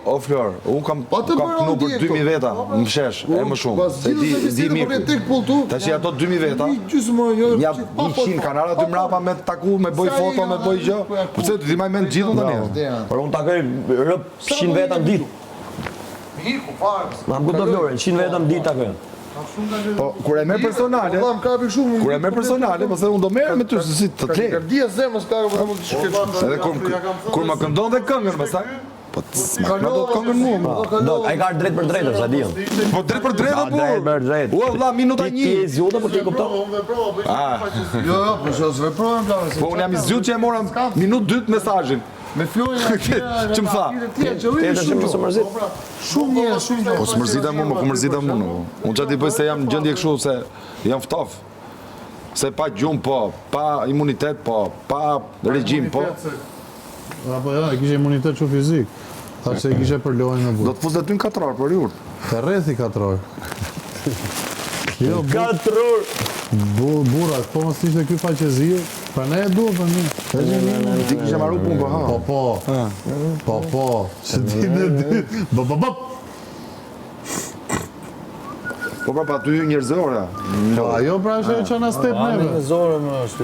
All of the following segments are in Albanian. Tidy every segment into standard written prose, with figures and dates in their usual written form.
o Flor, unë kam punu për 2000 veta, më shesh, e më shumë. Se di mirë. Ta që ato 2000 veta, ja 100 kanara dy mrapa me taku, me boj foto, me boj gjë. Përse të di maj me në gjithu të një? Por unë takoj rëp 100 veta në ditë. Ma më këtë Flore, 100 veta në ditë takoj. Po, kur e merr personale, pastaj unë do merr me ty se si të tle. Edhe kur më këndon dhe këngën pastaj, po s'ma do të këngën mua. Do, ai ka drejt për drejtë, sa diun. Po drejt për drejtë apo? Drejt për drejtë. Ua vlla, minuta 1. Ti je zgjuar për ti kupton? Jo, po s'e veprojmë plan. Po unë jam i zgjuar që e mora minutë 2 mesazhin. Me Florin që më tha. Shumë njerëz. Po s'mërzita mua, ku mërzita mua. Unë çati bëj se jam në gjendje kështu se jam ftof. Se pa gjumë po, pa imunitet po, pa regjim po. Apo ja, e kishe imunitet që fizik. Tha se e kishe për lojnë në burë. Do të fusë dhe ty në 4 orë, për jurë. Të rrethi 4 orë. 4 orë! Burak, po mos ishte ky faqezio, pra ne e duhet për një. Ti kishe marru punë, po ha. Po, që ti në dy, bop. Po pra pa ty njerëzore. Ajo pra është e qana step neve. Njerëzore më është.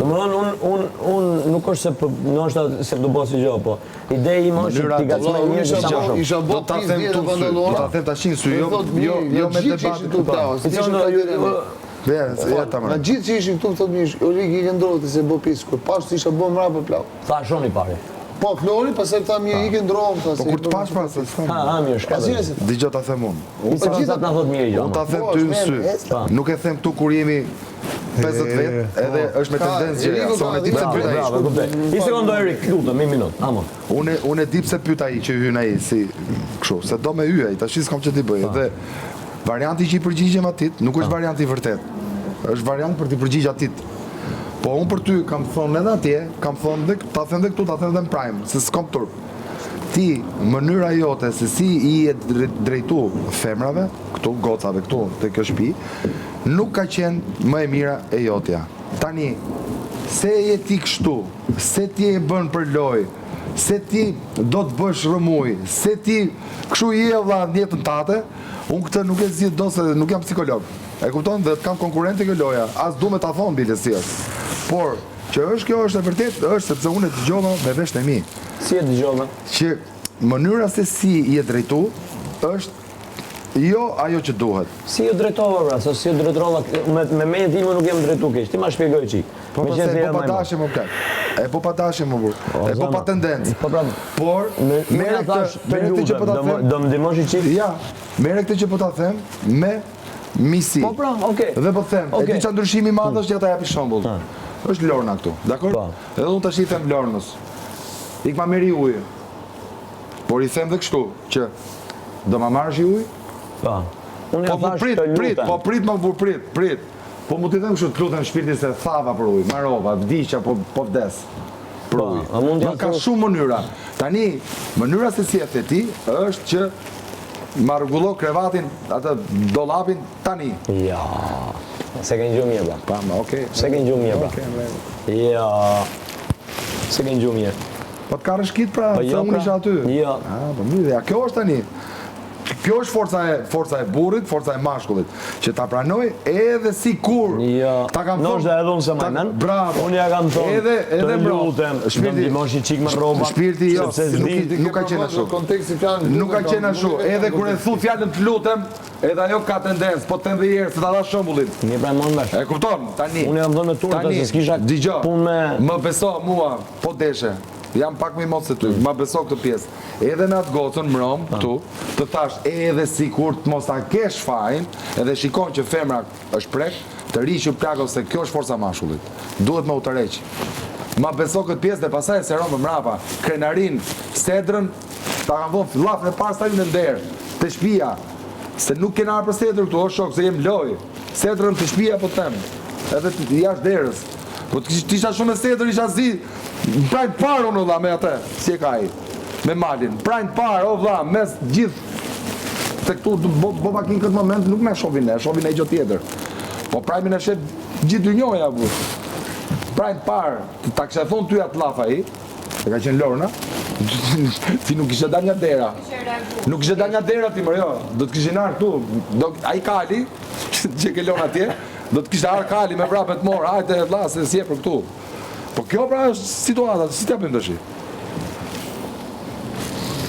Unë nuk është se nështë se do bësi gjë, po ideja ime është t'i gacmoj njerëz që sa më shumë. Do ta them tu sy, do ta them tashin sy, jo me debat. Na gjithë që ishin këtu, thotë mish, Ulriki i ndrohet se bë pisë, kur pas isha bë mrapa plau. Tha shoni pari. Po, Flori, pastaj tha mirë i ndrohem, tha. Po kur të pash pra se s'kam. Mirë, shka. Dëgjoj ta them unë. Po gjithë na thot mirë gjë. Unë ta them ty në sy. Nuk e them këtu kur jemi 50 vet, edhe është me tendencë gjëra. Sa unë di pse pyet ai. Bravo, kuptoj. Një sekondë Erik, lutem, një minutë. Amon. Unë e di pse pyet ai që hyn ai si kështu, se do me hyj ai, tash s'kam ç'të ti bëj. Dhe varianti që i përgjigjem atit nuk është varianti i vërtet. Është variant për t'i përgjigj atit. Po unë për ty kam thonë edhe atje, kam thonë dhe ta them dhe këtu, ta them dhe në prime, se s'kam turp. Ti, mënyra jote se si i e drejtu femrave, këtu, gocave këtu, të kjo shtëpi, nuk ka qenë më e mira e jotja. Tani, se je ti kështu, se ti e bën për loj, se ti do të bësh rëmuj, se ti kështu i e vlla në jetën tate, unë këtë nuk e zgjidh do se nuk jam psikolog. E kupton dhe të kam konkurrente kjo loja, as du me ta thonë bilesias. Por, që është kjo është e vërtet, është sepse unë e dëgjova me vesht e mi. Si e dëgjova? Që mënyra se si i e drejtu, është jo ajo që duhet. Si ju drejtova, bra, se si ju drejtova, me menjë time nuk jam drejtu keq, ti ma shpjegoj qik. Po përse e po pa dashje më këtë, e po pa dashje më burë, e po pa tendencë. Por, mere këtë që po ta them... Do më dimosh i qik? Ja, mere këtë që po ta them, me misi. Po pra, okej. Dhe po them, e di që ndryshimi madh është që ata japi shembull. Është Lorna këtu, dakor? Edhe unë tash i them Lornës. Ik ma merri ujë. Por i them dhe kështu, që do ma marrësh ujë? Po. Unë ja thash të lutem. Po prit më vur, prit. Po mu t'i them kështu, të lutem shpirtin se thava për ujë, marrova, vdiqja, po vdes. Për ujë. Nuk ka shumë mënyra. Tani, mënyra se si e the ti, është që ma rregullo krevatin, atë dollapin tani. Ja, se kënë gjumë mirë, bra. Pa, okej. Se kënë gjumë mirë, bra. Ja, se kënë gjumë mirë. Po të ka rëshkit pra, se unë isha aty. Ja. Po mirë, ja, kjo është tani. Kjo është forca e burrit, forca e mashkullit, që ta pranoj edhe si kur. Ta kam thonë. Nështë edhe unë se majmen. Bravo. Unë ja kam thonë. Të lutem. Do më dimosh i qik me roba. Shpirti jo, nuk ka qenë ashtu. Nuk ka qenë ashtu. Edhe kur e thu fjallën të lutem, edhe ajo ka tendencë, po të dhe jërë, se ta da shëmbullin. Një pra më nëvesh. E kupton, tani. Unë jam thonë me turta, se s'kisha punë me... Më beso mua, po deshe. Jam pak më i mos se ty, ma beso këtë pjesë. Edhe me atë gocën mërëm, këtu, të thash edhe si kur të mos ta kesh fajin, edhe shikon që femra është prek, të rishë plako se kjo është forca mashkullit. Duhet me u të reqë. Ma beso këtë pjesë dhe pasaj se romë mrapa, krenarin, sedrën, ta kam vonë laf në parë sa ju në nderë, të shpia, se nuk kena arë për sedrën këtu, o shok, se jem loj, sedrën të shpia po temë, edhe të jashtë derës. Po të isha shumë e sedrë, isha zi, prajnë parë unë, me atë, si e ka i, me malin, prajnë parë, o vla, mes gjithë, të këtu, bo pakin këtë moment, nuk me shovin e gjo tjetër, po prajmin e shetë gjithë dy njoja, prajnë parë, ta kështë e thonë ty atë lafa i, e ka qenë Lorna, Ti nuk kishe dal nga dera. Nuk kishe dal nga dera ti, jo. Do të kishin arë këtu. Ai Kali, që ke lënë atje, do të kishte arë Kali me vrapet morë. Hajde vlla se si e për këtu. Po kjo pra është situata, si t'ja bëjmë tash?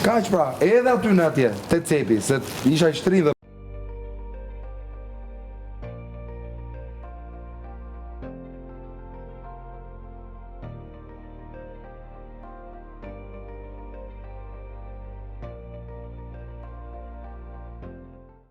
Kaq pra, edhe aty në atje, te cepi, se isha i shtrirë